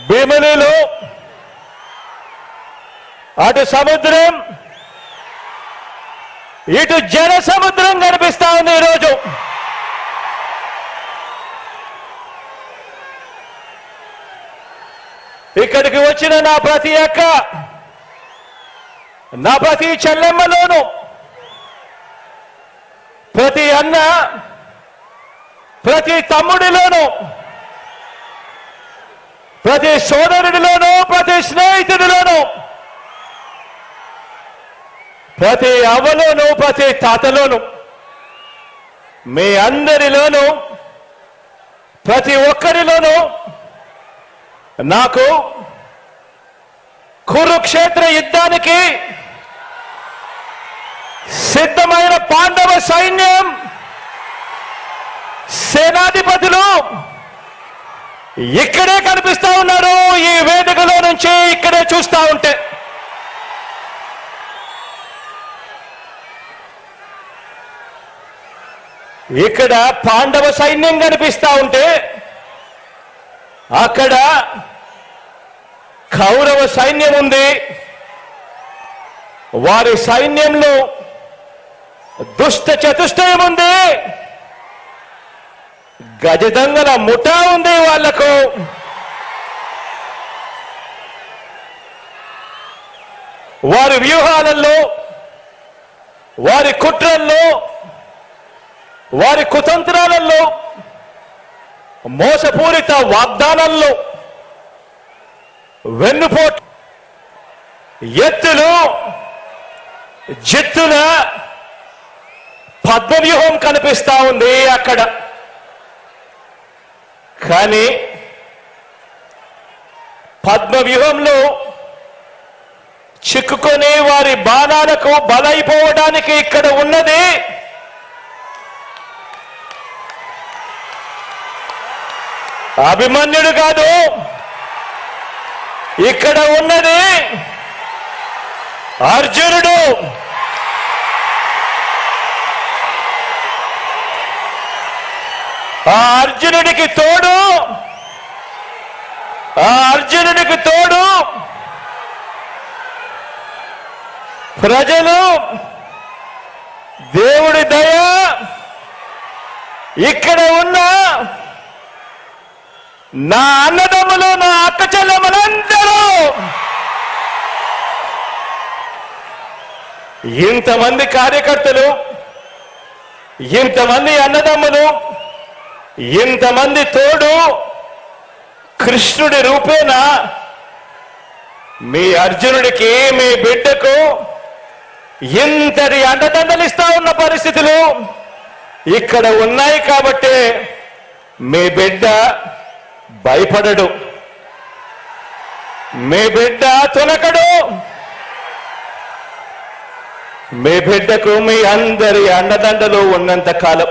భీమిలిలో అటు సముద్రం ఇటు జన సముద్రం కనిపిస్తా ఉంది ఈరోజు. ఇక్కడికి వచ్చిన నా ప్రతి అక్క, నా ప్రతి చెల్లెమ్మలోను, ప్రతి అన్న, ప్రతి తమ్ముడిలోను, ప్రతి సోదరుడిలోను, ప్రతి స్నేహితుడిలోను, ప్రతి అవ్వలోను, ప్రతి తాతలోను, మీ అందరిలోను, ప్రతి ఒక్కరిలోనూ నాకు కురుక్షేత్ర యుద్ధానికి సిద్ధమైన పాండవ సైన్యం సేనాధిపతులు ఇక్కడే కనిపిస్తా ఉన్నారు. ఈ వేదికలో నుంచి ఇక్కడే చూస్తా ఉంటే ఇక్కడ పాండవ సైన్యం కనిపిస్తా ఉంటే అక్కడ కౌరవ సైన్యం ఉంది. వారి సైన్యంలో దుష్ట చతుష్టయం ఉంది, గజదంగల ముఠా ఉంది. వాళ్లకు వారి వ్యూహాలలో, వారి కుట్రల్లో, వారి కుతంత్రాలలో, మోసపూరిత వాగ్దానాల్లో, వెన్నుపోటు ఎత్తులు, జిత్తుల పద్మవ్యూహం కనిపిస్తా ఉంది అక్కడ. కానీ పద్మవ్యూహంలో చిక్కుకొని వారి బాణాలకు బలైపోవడానికి ఇక్కడ ఉన్నది అభిమన్యుడు కాదు, ఇక్కడ ఉన్నది అర్జునుడు. ఆ అర్జునుడికి తోడు ప్రజలు, దేవుడి దయ, ఇక్కడ ఉన్న నా అన్నదమ్ములు, నా అక్క చెల్లెమ్మలందరూ, ఇంతమంది కార్యకర్తలు, ఇంతమంది అన్నదమ్ములు, ఇంతమంది తోడు కృష్ణుడి రూపేణ మీ అర్జునుడికి, మీ బిడ్డకు ఇంతటి అండదండలిస్తా ఉన్న పరిస్థితులు ఇక్కడ ఉన్నాయి. కాబట్టి మీ బిడ్డ భయపడడు, మీ బిడ్డ తునకడు. మీ బిడ్డకు మీ అందరి అండదండలు ఉన్నంత కాలం